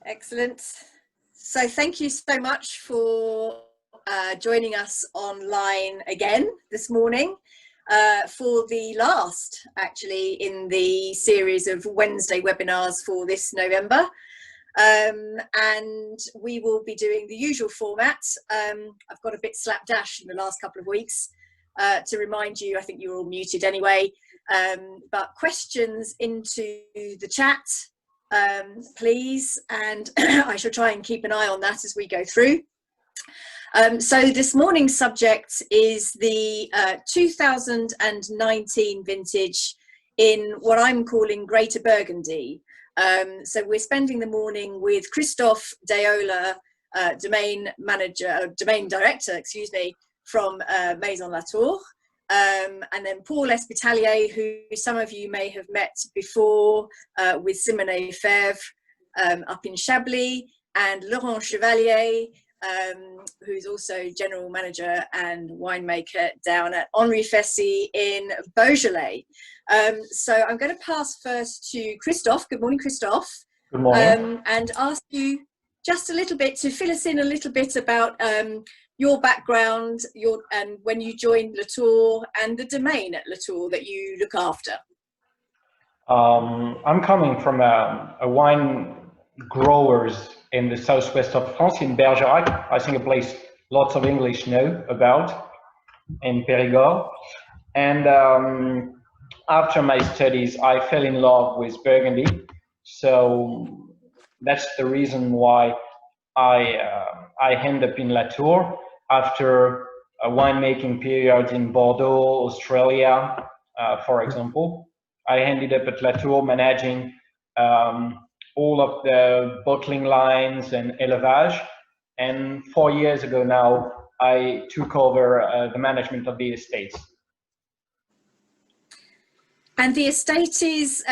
Excellent. So thank you so much for joining us online again this morning for the last, actually, in the series of Wednesday webinars for this November. And we will be doing the usual format. I've got a bit slapdash in the last couple of weeks to remind you, I think you're all muted anyway, but questions into the chat, please, and I shall try and keep an eye on that as we go through. So this morning's subject is the 2019 vintage in what I'm calling Greater Burgundy. So we're spending the morning with Christophe Deola, domain director, excuse me, from Maison Latour, and then Paul Espitalie, who some of you may have met before with Simonnet-Febvre up in Chablis, and Laurent Chevalier, who's also general manager and winemaker down at Henry Fessy in Beaujolais. So I'm going to pass first to Christophe. Good morning, Christophe. Good morning. And ask you just a little bit to fill us in a little bit about your background, and when you joined Latour and the domain at Latour that you look after. I'm coming from a wine growers in the southwest of France, in Bergerac. I think a place lots of English know about, in Périgord. And after my studies, I fell in love with Burgundy. So that's the reason why I ended up in Latour after a winemaking period in Bordeaux, Australia, for example. I ended up at Latour managing all of the bottling lines and élevage. And 4 years ago now, I took over the management of the estates. And the estate is,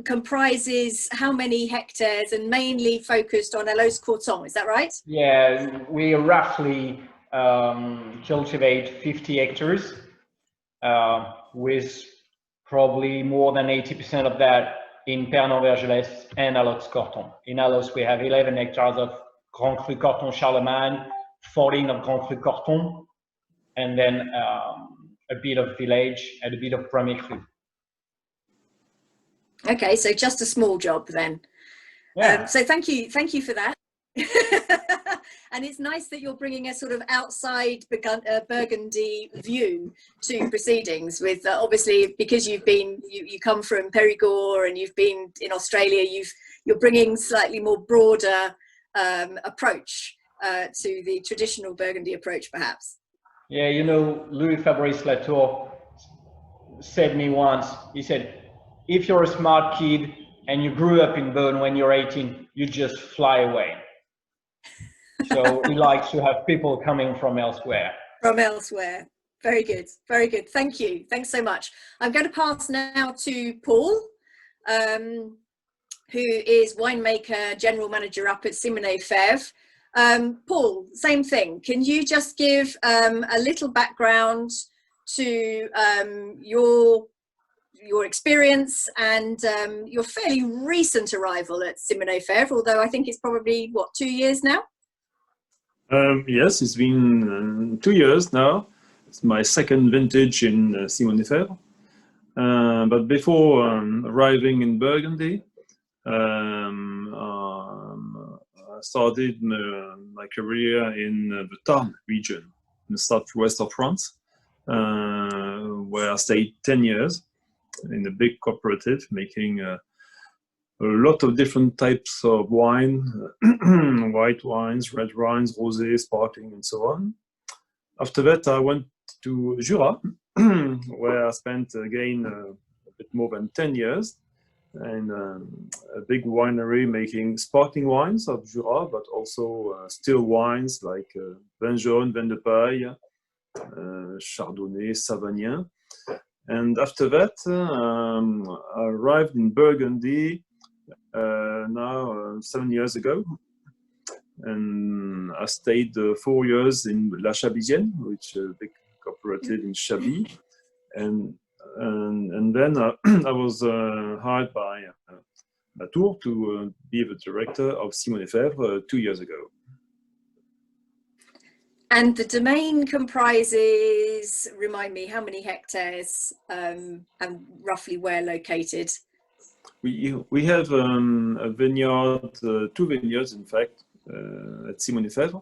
comprises how many hectares, and mainly focused on Elos Courton, is that right? Yeah, we roughly cultivate 50 hectares, with probably more than 80% of that in Pernod-Vergelès and Elos Courton. In Elos, we have 11 hectares of Grand Cru Corton Charlemagne, 14 of Grand Cru Corton, and then a bit of village and a bit of Premier Cru. Okay, so just a small job then. Yeah. So thank you for that. And it's nice that you're bringing a sort of outside Burgundy view to proceedings. With obviously, because you come from Périgord and you've been in Australia, you're bringing slightly more broader approach to the traditional Burgundy approach, perhaps. Yeah, you know, Louis Fabrice Latour said me once. He said, if you're a smart kid and you grew up in Beaune when you're 18, you just fly away. So he likes to have people coming from elsewhere. From elsewhere. Very good. Very good. Thank you. Thanks so much. I'm going to pass now to Paul, who is winemaker, general manager up at Simonnet-Febvre. Paul, same thing. Can you just give a little background to your experience and your fairly recent arrival at Simonnet-Febvre, although I think it's probably, what, 2 years now? Yes, it's been 2 years now. It's my second vintage in Simonnet-Febvre. But before arriving in Burgundy, I started my career in the Tarn region, in the southwest of France, where I stayed 10 years in a big cooperative, making a lot of different types of wine, white wines, red wines, rosé, sparkling, and so on. After that, I went to Jura, where I spent again a bit more than 10 years in a big winery making sparkling wines of Jura, but also still wines like Vin Jaune, Vin de Paille, Chardonnay, Savagnin. And after that, I arrived in Burgundy now 7 years ago, and I stayed 4 years in La Chablisienne, which is a big cooperative in Chablis, and then I was hired by Latour to be the director of Simonnet-Febvre 2 years ago. And the domain comprises, remind me, how many hectares and roughly where located? We have a vineyard, 2 vineyards in fact, at Simonnet-Febvre,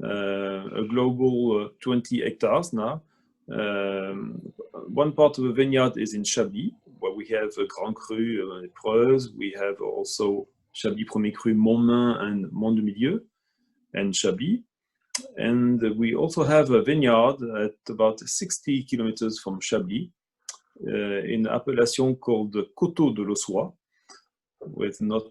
a global 20 hectares now. One part of the vineyard is in Chablis, where we have a Grand Cru Épreuze. We have also Chablis Premier Cru Montmain and Mont-de-Milieu and Chablis. And we also have a vineyard at about 60 kilometers from Chablis in an appellation called Coteaux de l'Ossois, with not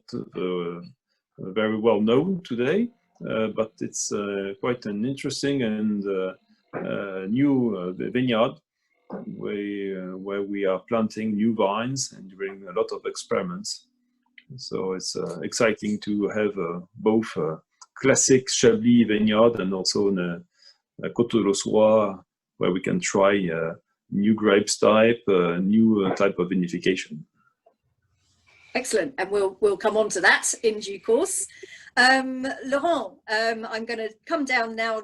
very well known today, but it's quite an interesting and new vineyard where we are planting new vines and doing a lot of experiments. So it's exciting to have both classic Chablis vineyard and also a Coteaux de l'Ossois where we can try new grapes type, new type of vinification. Excellent, and we'll come on to that in due course. Laurent, I'm going to come down now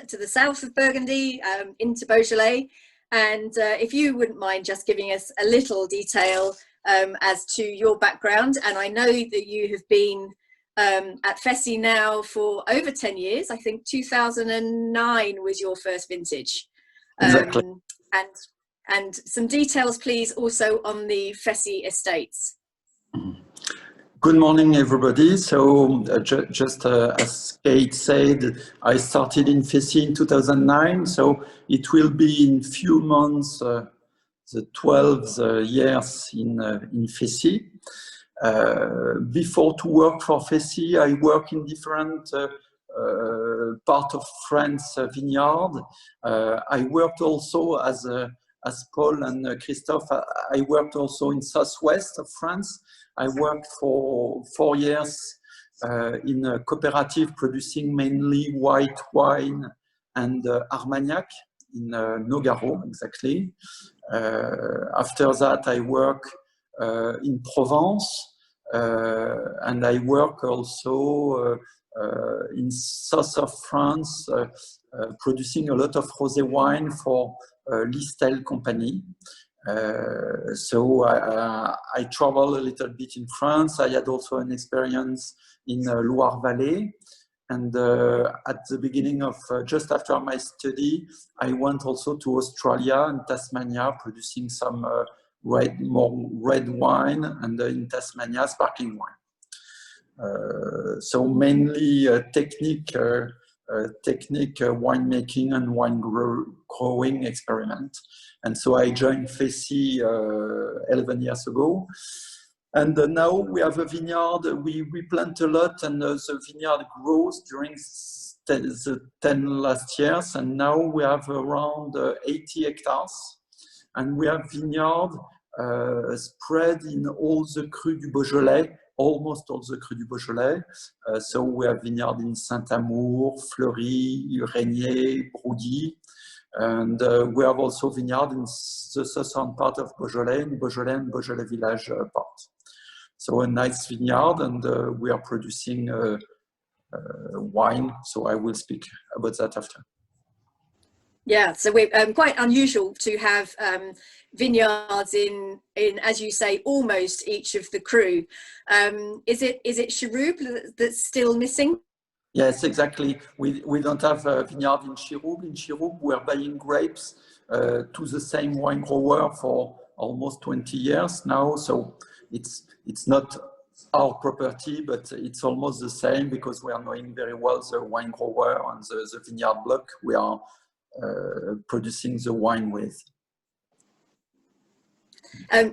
to the south of Burgundy, into Beaujolais, and if you wouldn't mind just giving us a little detail as to your background. And I know that you have been at Fessy now for over 10 years. I think 2009 was your first vintage. Exactly. And some details, please, also on the Fessy estates. Good morning, everybody. So just as Kate said, I started in Fessy in 2009. So it will be in few months the 12 years in Fessy. Before to work for Fessy, I work in different part of France vineyard. I worked also as Paul and Christophe. I worked also in southwest of France. I worked for 4 years in a cooperative producing mainly white wine and Armagnac in Nogaro, exactly. After that, I work in Provence, and I work also in south of France, producing a lot of rosé wine for Listel company. So I travel a little bit in France. I had also an experience in Loire Valley. And at the beginning of, just after my study, I went also to Australia and Tasmania, producing some more red wine, and in Tasmania, sparkling wine. So mainly technique winemaking and wine growing experiment. And so I joined Fessy 11 years ago. And now we have a vineyard, we plant a lot, and the vineyard grows during the 10 last years. And now we have around 80 hectares. And we have vineyard spread in all the Crus du Beaujolais, almost all the Crus du Beaujolais. So we have vineyard in Saint-Amour, Fleury, Régnier, Broudy. And we have also vineyard in the southern part of Beaujolais, in Beaujolais and Beaujolais Village part. So a nice vineyard, and we are producing wine. So I will speak about that after. Yeah, so we're quite unusual to have vineyards in, as you say, almost each of the Crus. Is it Chirouble that's still missing? Yes, exactly. We don't have a vineyard in Chirouble. In Chirouble, we're buying grapes to the same wine grower for almost 20 years now. So it's not our property, but it's almost the same because we are knowing very well the wine grower and the vineyard block we are producing the wine with.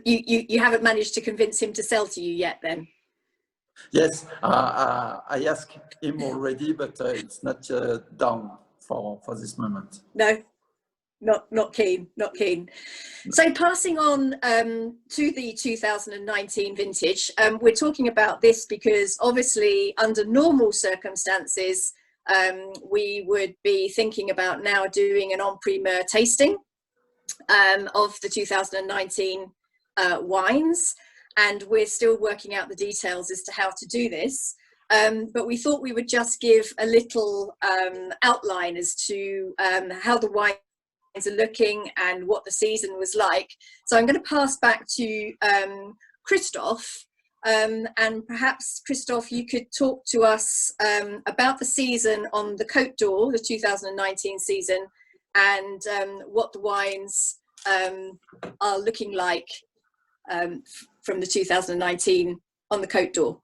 You haven't managed to convince him to sell to you yet, then? Yes, I asked him already, but it's not down for this moment. No, not keen. So passing on to the 2019 vintage, we're talking about this because obviously under normal circumstances, we would be thinking about now doing an en primeur tasting of the 2019 wines. and we're still working out the details as to how to do this. But we thought we would just give a little outline as to how the wines are looking and what the season was like. So I'm going to pass back to Christophe, and perhaps Christophe, you could talk to us about the season on the Côte d'Or, the 2019 season, and what the wines are looking like from the 2019 on the Côte d'Or.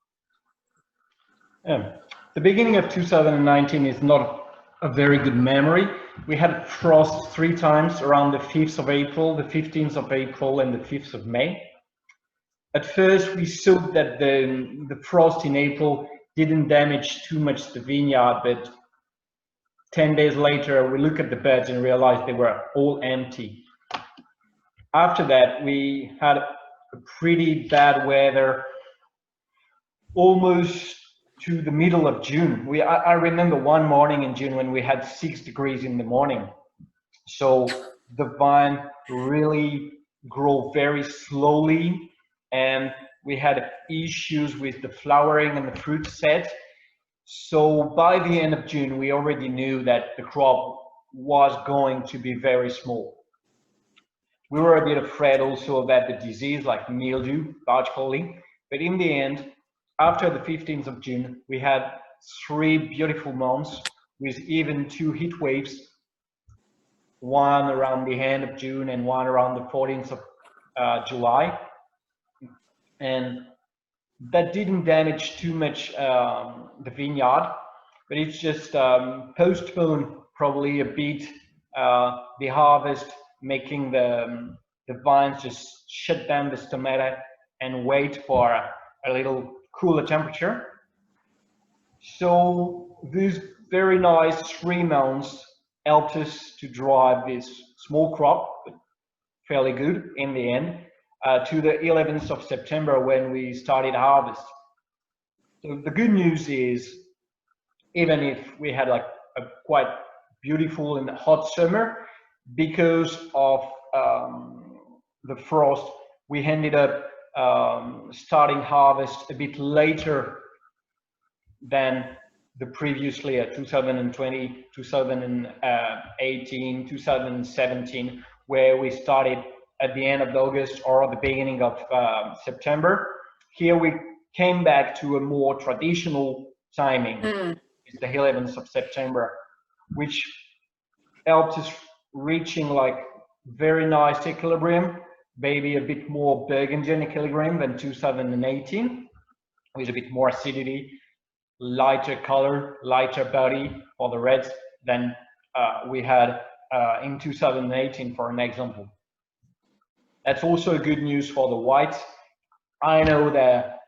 Yeah. The beginning of 2019 is not a very good memory. We had frost 3 times around the 5th of April, the 15th of April, and the 5th of May. At first, we saw that the frost in April didn't damage too much the vineyard, but 10 days later, we look at the beds and realized they were all empty. After that, we had a pretty bad weather almost to the middle of June. I remember one morning in June when we had 6 degrees in the morning. So the vine really grew very slowly, and we had issues with the flowering and the fruit set. So by the end of June, we already knew that the crop was going to be very small. We were a bit afraid also about the disease like mildew, barge calling, but in the end, after the 15th of June, we had 3 beautiful months with even 2 heat waves, one around the end of June and one around the 14th of July. And that didn't damage too much the vineyard, but it's just postponed probably a bit the harvest, making the vines just shut down the stomata and wait for a little cooler temperature. So these very nice 3 months helped us to drive this small crop, but fairly good in the end, to the 11th of September when we started harvest. So the good news is, even if we had like a quite beautiful and hot summer, because of the frost, we ended up starting harvest a bit later than the previously 2020, 2018, 2017, where we started at the end of August or the beginning of September. Here we came back to a more traditional timing. It's the 11th of September, which helped us reaching like very nice equilibrium, maybe a bit more Burgundian equilibrium than 2018, with a bit more acidity, lighter color, lighter body for the reds than we had in 2018, for an example. That's also good news for the whites. I know that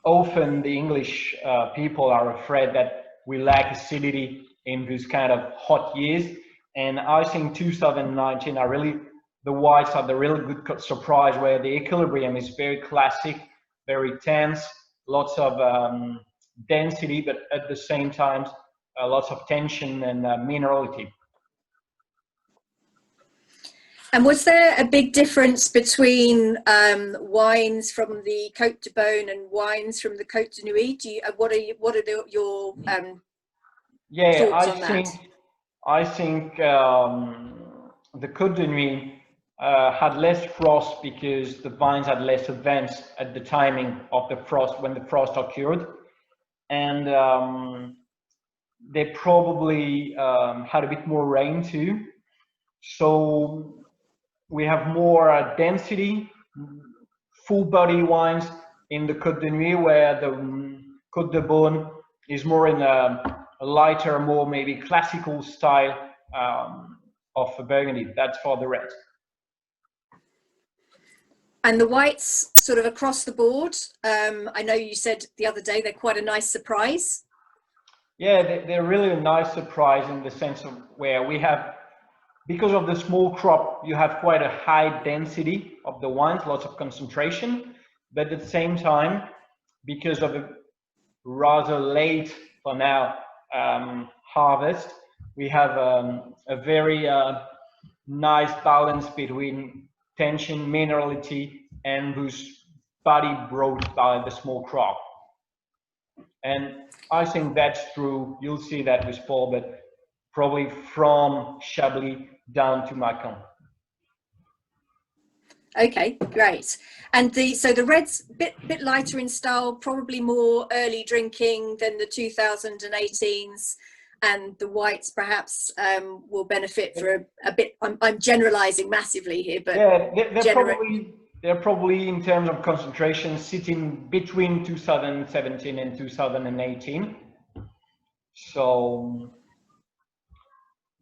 often the English people are afraid that we lack acidity in these kind of hot years, and I think 2019 are really, the whites are the really good surprise, where the equilibrium is very classic, very tense, lots of density, but at the same time lots of tension and minerality. And was there a big difference between wines from the Côte de Beaune and wines from the Côte de Nuits? What are your thoughts on that? I think the Côte de Nuits had less frost because the vines had less advance at the timing of the frost, when the frost occurred, and they probably had a bit more rain too. So we have more density, full body wines in the Côte de Nuits, where the Côte de Beaune is more in a lighter, more maybe classical style of Burgundy. That's for the red. And the whites, sort of across the board, I know you said the other day they're quite a nice surprise. Yeah, they're really a nice surprise in the sense of where we have, because of the small crop, you have quite a high density of the wines, lots of concentration, but at the same time, because of a rather late, for now, harvest, we have a very nice balance between tension, minerality, and whose body brought by the small crop. And I think that's true. You'll see that with Paul, but probably from Chablis down to Macon. Okay, great. And so the red's bit lighter in style, probably more early drinking than the 2018s, and the whites perhaps will benefit for a bit. I'm generalizing massively here, but yeah, they're probably in terms of concentration sitting between 2017 and 2018. So,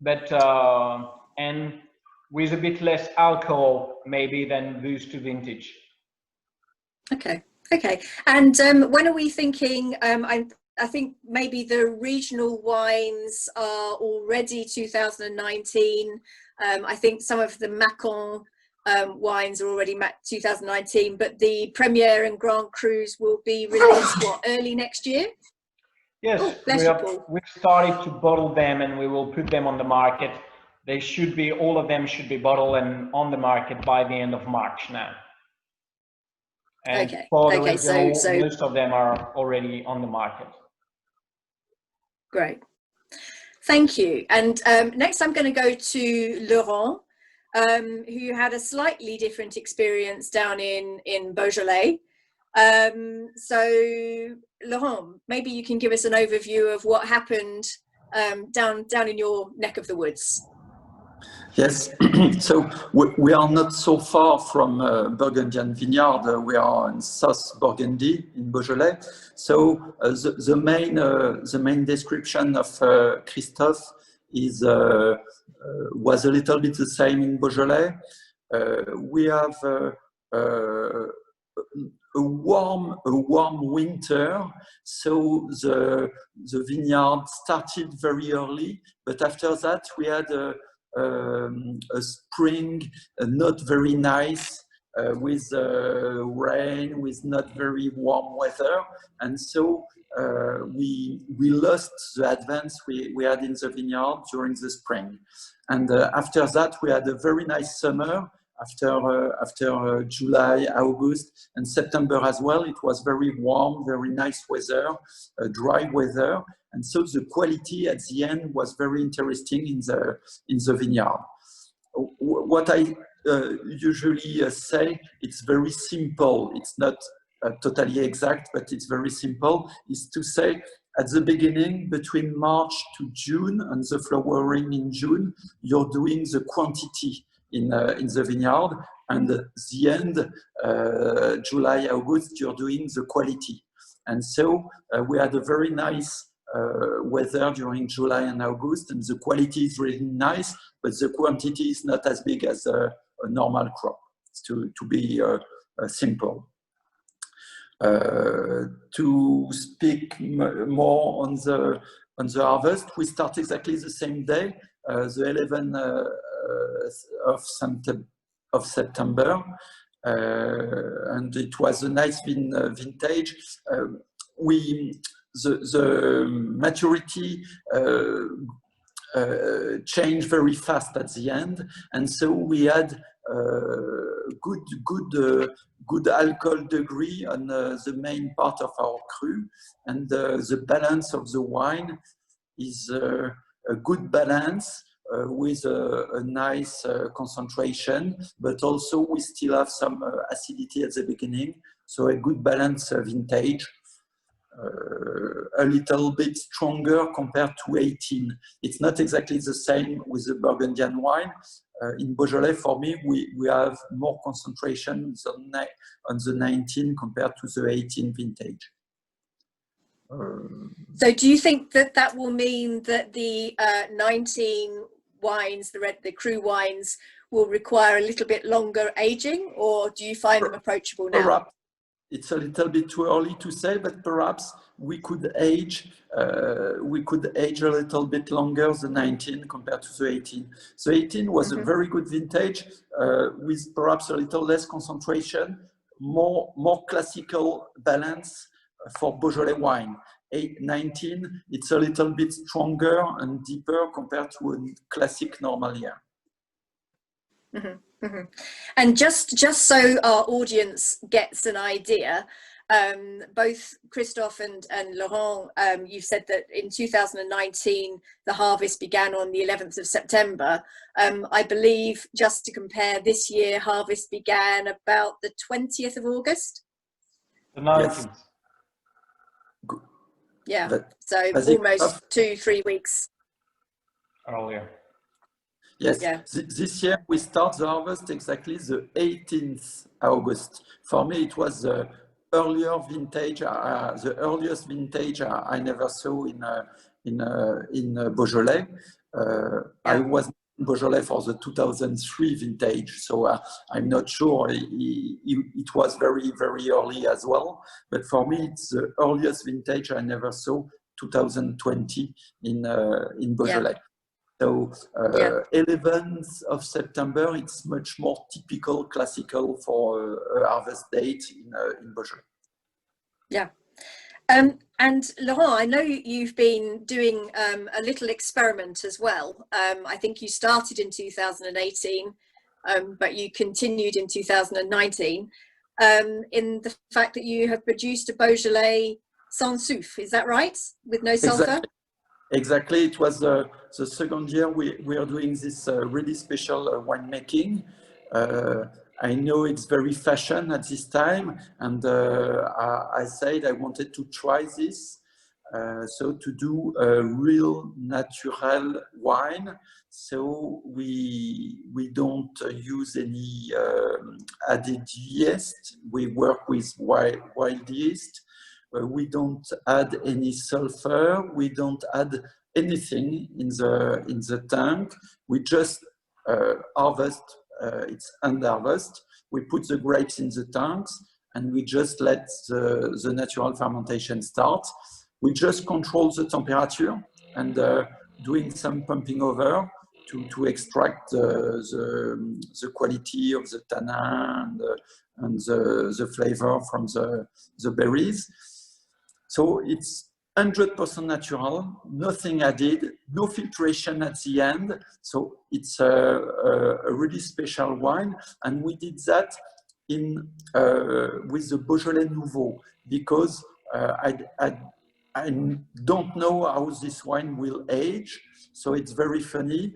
but and with a bit less alcohol maybe than those two vintage. Okay. And when are we thinking? I think maybe the regional wines are already 2019. I think some of the Macon wines are already 2019, but the Premier and Grand Crus will be released early next year? Yes, we've started to bottle them and we will put them on the market. They should be, all of them should be bottled and on the market by the end of March now. And okay, so most of them are already on the market. Great, thank you. And next I'm going to go to Laurent, who had a slightly different experience down in Beaujolais. So Laurent, maybe you can give us an overview of what happened down in your neck of the woods. Yes, so we are not so far from Burgundy and Vineyard. We are in South Burgundy in Beaujolais. So the main description of Christophe is was a little bit the same in Beaujolais. We have a warm winter, so the vineyard started very early, but after that we had a spring not very nice, with rain, with not very warm weather, and so we lost the advance we had in the vineyard during the spring. And after that we had a very nice summer. After July, August, and September as well, it was very warm, very nice weather, dry weather, and so the quality at the end was very interesting in the vineyard. What I usually say, it's very simple. It's not totally exact, but it's very simple. Is to say at the beginning, between March to June, and the flowering in June, you're doing the quantity in the vineyard, and the end, July, August, you're doing the quality. And so we had a very nice weather during July and August, and the quality is really nice, but the quantity is not as big as a normal crop, to be simple. To speak more on the harvest, we start exactly the same day, the 11th of September, and it was a nice vintage. The maturity changed very fast at the end, and so we had good alcohol degree on the main part of our cru, and the balance of the wine is a good balance, with a nice concentration, but also we still have some acidity at the beginning, so a good balance vintage. A little bit stronger compared to 18. It's not exactly the same with the Burgundian wine. In Beaujolais, for me, we have more concentration on the 19 compared to the 18 vintage. So do you think that will mean that the 19 wines, the cru wines, will require a little bit longer aging, or do you find them approachable now? Perhaps. It's a little bit too early to say, but perhaps we could age a little bit longer the 19 compared to the 18. So 18 was a very good vintage, with perhaps a little less concentration, more classical balance for Beaujolais wine. 19, it's a little bit stronger and deeper compared to a classic normal year. And just so our audience gets an idea, both Christophe and Laurent, you've said that in 2019 the harvest began on the 11th of September. I believe, just to compare, this year harvest began about the 20th of August. The 19th. Yeah, That, so almost 2-3 weeks earlier. Yes, yeah. This year we start the harvest exactly the 18th August. For me, it was the earlier vintage, the earliest vintage I never saw in Beaujolais. I was in Beaujolais for the 2003 vintage, so I'm not sure it was very, very early as well. But for me, it's the earliest vintage I never saw, 2020 in Beaujolais. Yeah. So 11th of September, it's much more typical, classical for a harvest date in Beaujolais. Yeah. And Laurent, I know you've been doing a little experiment as well. I think you started in 2018, but you continued in 2019 in the fact that you have produced a Beaujolais sans soufre. Is that right? With no sulfur? Exactly. It was the second year we are doing this really special winemaking. I know it's very fashion at this time, and I said I wanted to try this. So to do a real natural wine. So we don't use any added yeast. We work with wild yeast. We don't add any sulfur. We don't add anything in the tank. We just harvest. It's hand harvest. We put the grapes in the tanks, and we just let the natural fermentation start. We just control the temperature and doing some pumping over to extract the quality of the tannin and the flavor from the berries. So it's 100% natural, nothing added, no filtration at the end. So it's a really special wine. And we did that with the Beaujolais Nouveau because I don't know how this wine will age. So it's very funny.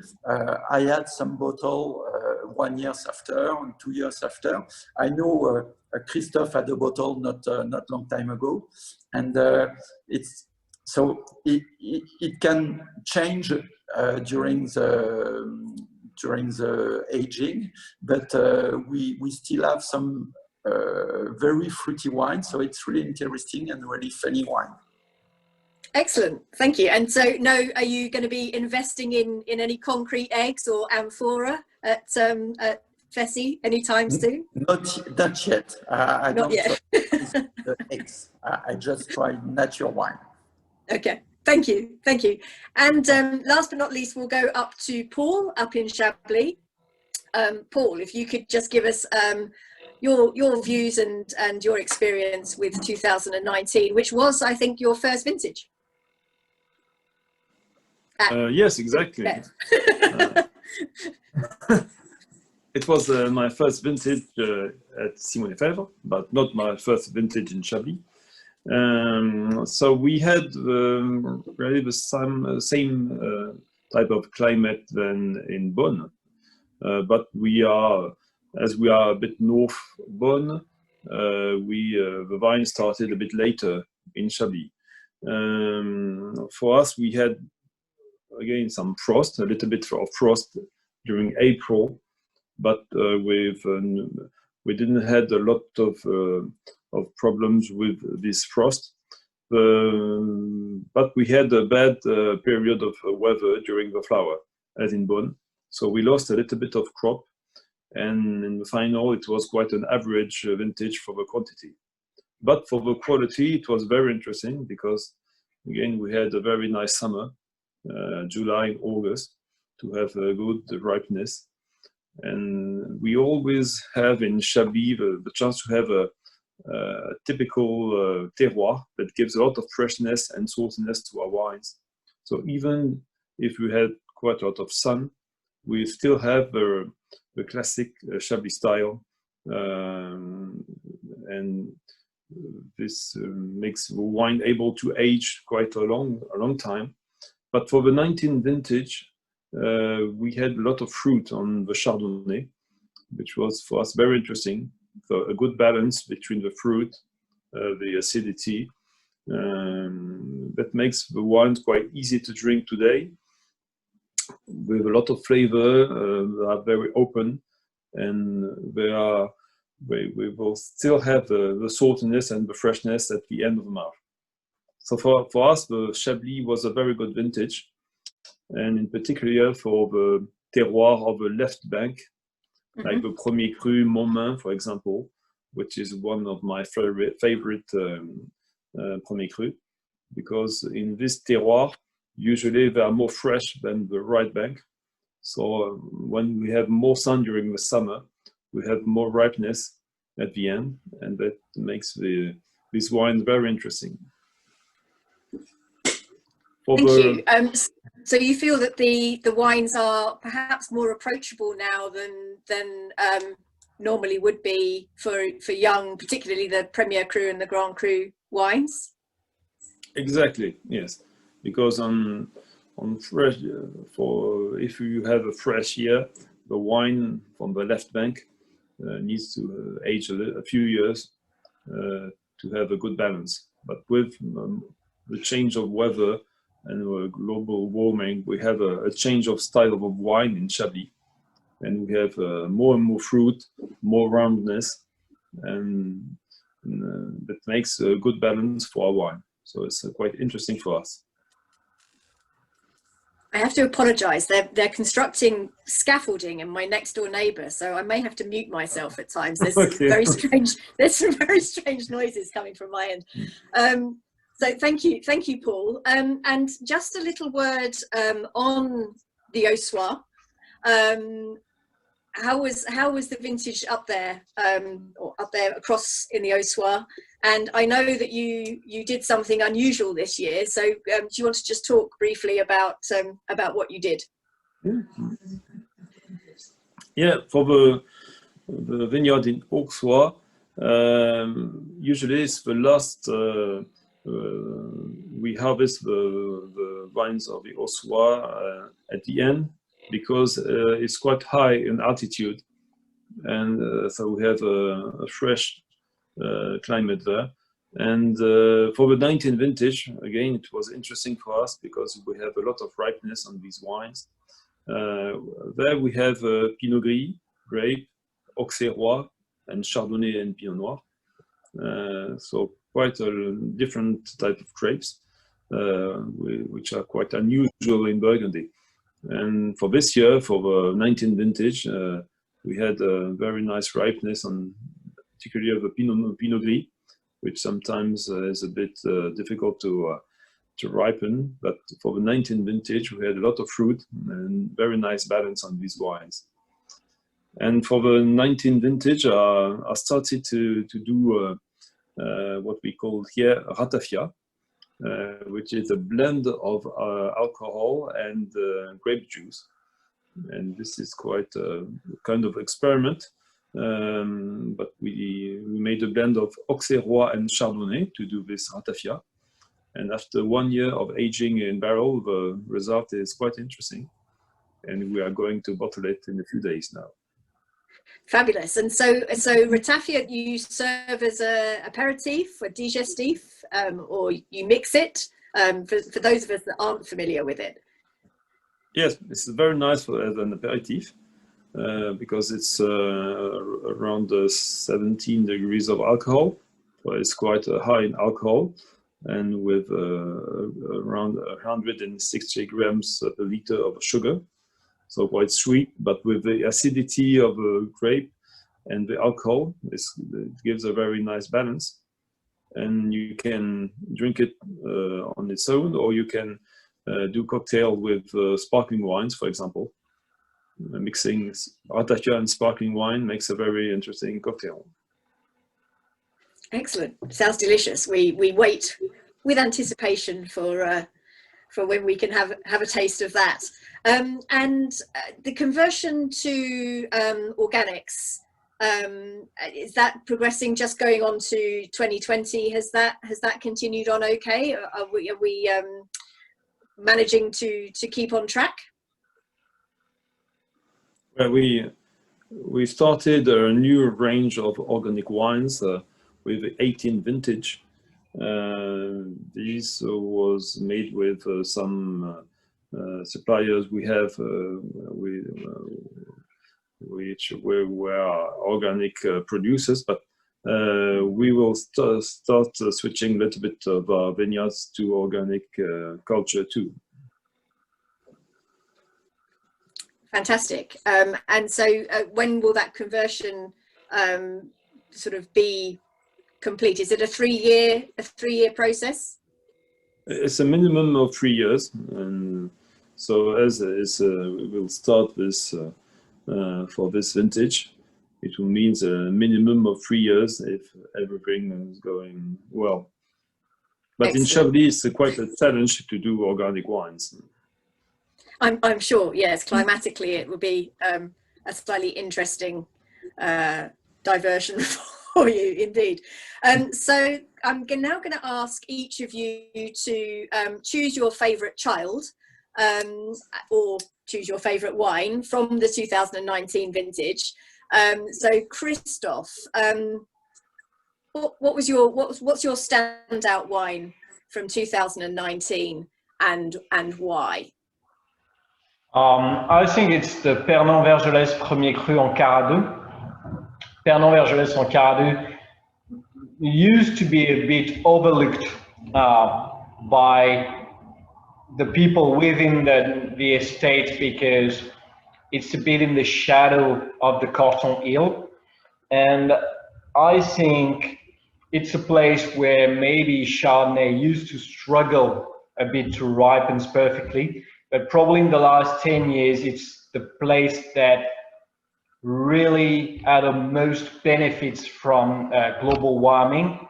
I had some bottle 1 year after and 2 years after. I know Christophe had a bottle not long time ago, and it can change during the aging, but we still have some very fruity wine. So it's really interesting and really funny wine. Excellent, thank you. And so, are you going to be investing in any concrete eggs or amphora at Fessy anytime soon? Not yet. I Not don't yet. try the eggs. I just tried natural wine. Okay, thank you. And last but not least, we'll go up to Paul up in Chablis. Paul, if you could just give us your views and your experience with 2019, which was, I think, your first vintage. Yes, exactly. It was my first vintage at Simonnet-Febvre, but not my first vintage in Chablis. So we had really the same type of climate than in Beaune, but we are a bit north Beaune. The vine started a bit later in Chablis. For us, we had again some frost, a little bit of frost during April, but we didn't had a lot of problems with this frost. But we had a bad period of weather during the flower, as in Beaune. So we lost a little bit of crop, and in the final it was quite an average vintage for the quantity. But for the quality, it was very interesting because, again, we had a very nice summer, July, August, to have a good ripeness. And we always have in Chablis the chance to have a typical terroir that gives a lot of freshness and saltiness to our wines. So even if we had quite a lot of sun, we still have the classic Chablis style, and this makes the wine able to age quite a long time. But for the 19th vintage, we had a lot of fruit on the Chardonnay, which was for us very interesting. So a good balance between the fruit, the acidity, that makes the wines quite easy to drink today, with a lot of flavor. They are very open, and we will still have the saltiness and the freshness at the end of the mouth. So for us, the Chablis was a very good vintage, and in particular for the terroir of the left bank, like the Premier Cru Montmain, for example, which is one of my favorite Premier Cru, because in this terroir, usually they are more fresh than the right bank. So when we have more sun during the summer, we have more ripeness at the end, and that makes this wine very interesting. Thank you. So you feel that the wines are perhaps more approachable now than normally would be for young, particularly the Premier Cru and the Grand Cru wines? Exactly, yes. Because on fresh, if you have a fresh year, the wine from the left bank needs to age a few years to have a good balance. But with the change of weather and global warming, we have a change of style of wine in Chablis, and we have more and more fruit, more roundness, and that makes a good balance for our wine. So it's quite interesting for us. I have to apologise. They're constructing scaffolding in my next door neighbour, so I may have to mute myself at times. There's Okay. There's some very strange noises coming from my end. So thank you, Paul. And just a little word on the Ossois. How was the vintage up there, or up there across in the Ossois? And I know that you did something unusual this year. So do you want to just talk briefly about what you did? Yeah, for the vineyard in Auxois, usually it's the last. We harvest the vines of the Auxois at the end, because it's quite high in altitude, and so we have a fresh climate there. And for the 19th vintage, again, it was interesting for us because we have a lot of ripeness on these wines. There we have Pinot Gris, grape, Auxerrois, and Chardonnay and Pinot Noir. So quite a different type of grapes, which are quite unusual in Burgundy. And for this year, for the 19th vintage, we had a very nice ripeness on particularly of the Pinot Gris, which sometimes is a bit difficult to ripen. But for the 19th vintage, we had a lot of fruit and very nice balance on these wines. And for the 19th vintage, I started to do what we call here ratafia, which is a blend of alcohol and grape juice. And this is quite a kind of experiment. But we made a blend of Auxerrois and Chardonnay to do this ratafia. And after 1 year of aging in barrel, the result is quite interesting. And we are going to bottle it in a few days now. Fabulous. And so ratafia you serve as a aperitif or digestif, or you mix it, for those of us that aren't familiar with it. Yes, it's very nice as an aperitif, because it's around 17 degrees of alcohol. So it's quite high in alcohol, and with around 160 grams per liter of sugar. So quite sweet, but with the acidity of the grape and the alcohol, it gives a very nice balance. And you can drink it on its own, or you can do cocktail with sparkling wines, for example. Mixing ratafia and sparkling wine makes a very interesting cocktail. Excellent. Sounds delicious. We wait with anticipation for when we can have a taste of that. And the conversion to organics, is that progressing? Just going on to 2020, has that continued on okay? Are we managing to keep on track? Well, we started a new range of organic wines with 18 vintage. This was made with some suppliers we have, which were organic producers, but we will start switching a little bit of our vineyards to organic culture too. Fantastic. And so when will that conversion sort of be complete? Is it a three-year process? It's a minimum of 3 years, and so as we will start this for this vintage, it will mean a minimum of 3 years if everything is going well. But excellent. In Chablis, it's quite a challenge to do organic wines. I'm sure, yes. Climatically, it will be a slightly interesting diversion for you, indeed. So I'm now going to ask each of you to choose your favourite child or choose your favourite wine from the 2019 vintage. So Christophe, what's your standout wine from 2019 and why? I think it's the Burgundy Premier Cru en Caradoux. Burgundy en Caradoux used to be a bit overlooked by the people within the estate because it's a bit in the shadow of the Corton Hill. And I think it's a place where maybe Chardonnay used to struggle a bit to ripen perfectly. But probably in the last 10 years, it's the place that really had the most benefits from global warming.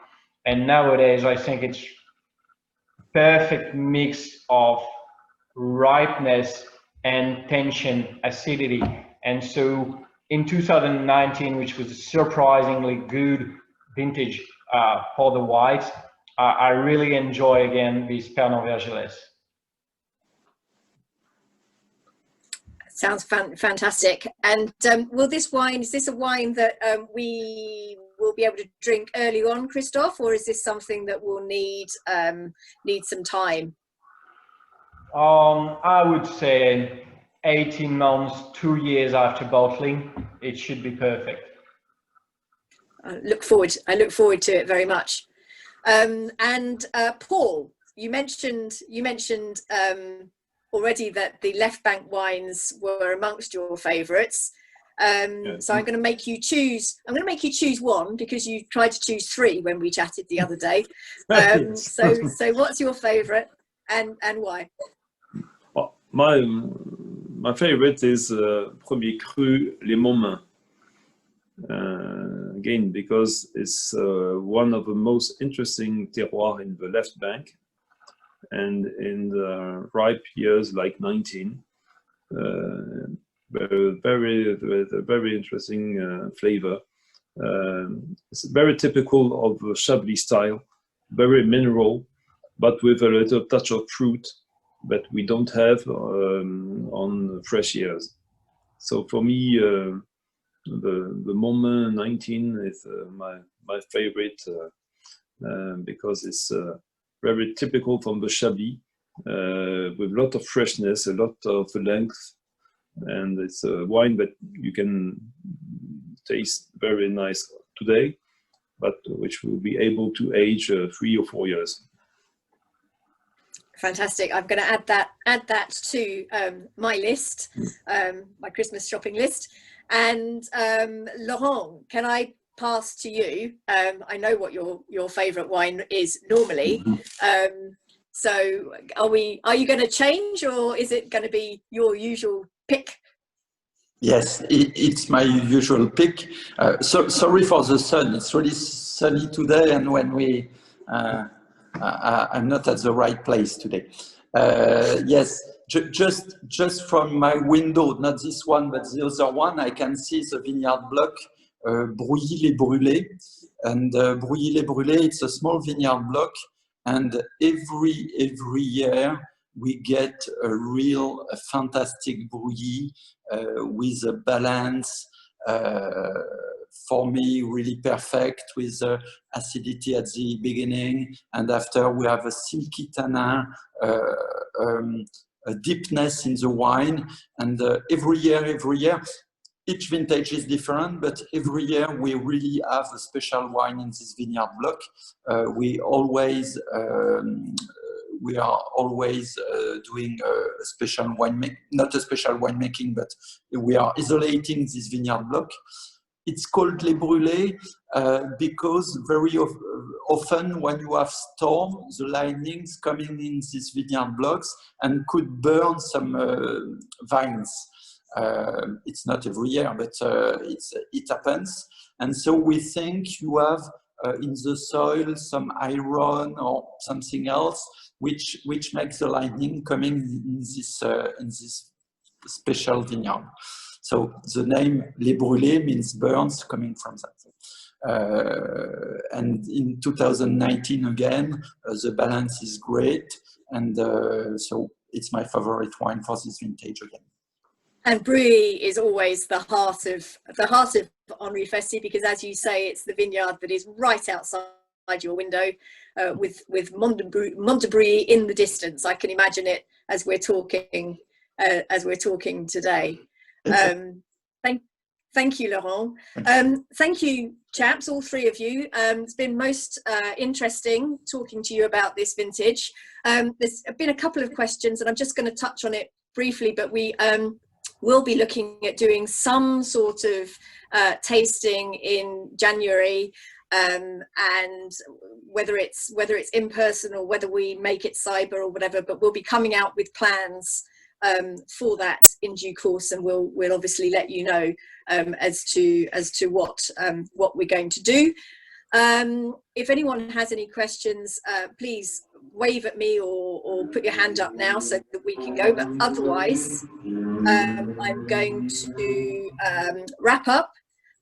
And nowadays, I think it's a perfect mix of ripeness and tension, acidity. And so in 2019, which was a surprisingly good vintage for the whites, I really enjoy again this Burgundy. Sounds fantastic. And is this a wine that we will be able to drink early on, Christophe, or is this something that will need some time? I would say 18 months, 2 years after bottling, it should be perfect. I look forward to it very much. And Paul, you mentioned already that the left bank wines were amongst your favourites. Yeah. So I'm going to make you choose one because you tried to choose 3 when we chatted the other day. Yes. So what's your favourite and why? Well, my favourite is Premier Cru Les Montmains. Again, because it's one of the most interesting terroirs in the left bank. And in the ripe years like 19, very interesting flavor. It's very typical of the Chablis style, very mineral, but with a little touch of fruit that we don't have on fresh years. So for me, the Montmain 19 is my favorite because it's very typical from the Chablis, with a lot of freshness, a lot of length, and it's a wine that you can taste very nice today, but which will be able to age 3 or 4 years. Fantastic. I'm going to add that to my list, my Christmas shopping list. And Laurent, can I pass to you? I know what your favourite wine is normally. So are you going to change, or is it going to be your usual pick? Yes, it's my usual pick. Sorry for the sun. It's really sunny today, and when I'm not at the right place today. Yes, just from my window, not this one, but the other one, I can see the vineyard block, Brouilly-les-Brûlés. And Brouilly-les-Brûlés, it's a small vineyard block. And every year, we get a fantastic Brouilly with a balance, for me, really perfect, with acidity at the beginning, and after we have a silky tannin, a deepness in the wine, and every year, each vintage is different, but every year we really have a special wine in this vineyard block. We are always doing a special winemaking, not a special winemaking, but we are isolating this vineyard block. It's called Les Brûlés because very often when you have storm, the lightnings coming in these vineyard blocks and could burn some vines. It's not every year, but it happens. And so we think you have in the soil some iron or something else which makes the lightning coming in this special vineyard. So the name Les Brûlés means burns, coming from that. And in 2019 again, the balance is great, and so it's my favorite wine for this vintage again. And Brouilly is always the heart of Henry Fessy, because, as you say, it's the vineyard that is right outside your window, with Mont de Brouilly in the distance. I can imagine it as we're talking today. Thank you, Laurent. Thank you, chaps, all three of you. It's been most interesting talking to you about this vintage. There's been a couple of questions, and I'm just going to touch on it briefly, but we will be looking at doing some sort of tasting in January, and whether it's in person or whether we make it cyber or whatever, but we'll be coming out with plans for that in due course, and we'll obviously let you know as to what we're going to do. If anyone has any questions, please wave at me or put your hand up now so that we can go, but otherwise I'm going to wrap up.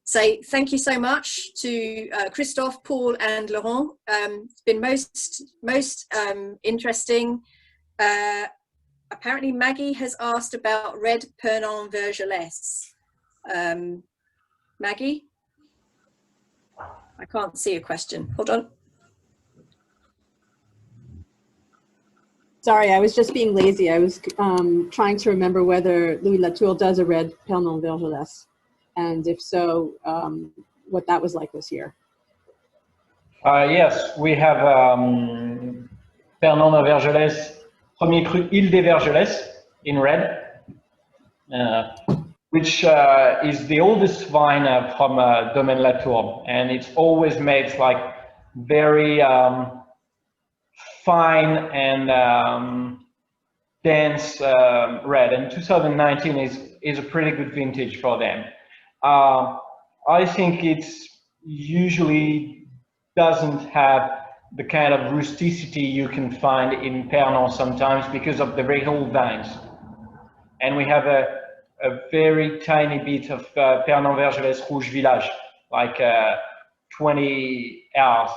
Say thank you so much to Christophe, Paul and Laurent. It's been most interesting. Apparently Maggie has asked about red Burgundy and Beaujolais. Maggie? I can't see a question. Hold on. Sorry, I was just being lazy. I was trying to remember whether Louis Latour does a red Burgundy and Beaujolais, and if so, what that was like this year. Yes, we have Burgundy and Beaujolais, Premier Cru Île des Vergelès in red, which is the oldest vine from domaine Latour, and it's always made like very fine and dense red, and 2019 is a pretty good vintage for them. I think it's usually doesn't have the kind of rusticity you can find in Pernon sometimes because of the very old vines, and we have a very tiny bit of Burgundy and Beaujolais Rouge Village, like 20 hours,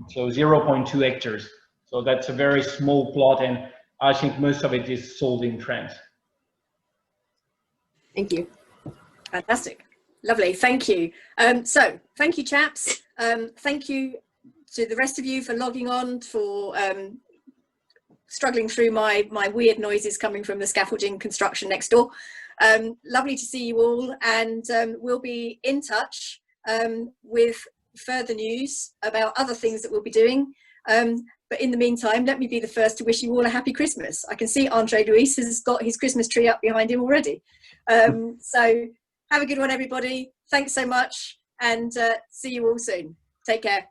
so 0.2 hectares. So that's a very small plot, and I think most of it is sold in France. Thank you. Fantastic. Lovely. Thank you. So thank you, chaps. Thank you to the rest of you for logging on, for struggling through my weird noises coming from the scaffolding construction next door. Lovely to see you all, and we'll be in touch with further news about other things that we'll be doing. But in the meantime, let me be the first to wish you all a happy Christmas. I can see Andre Luis has got his Christmas tree up behind him already. So have a good one, everybody. Thanks so much, and see you all soon. Take care.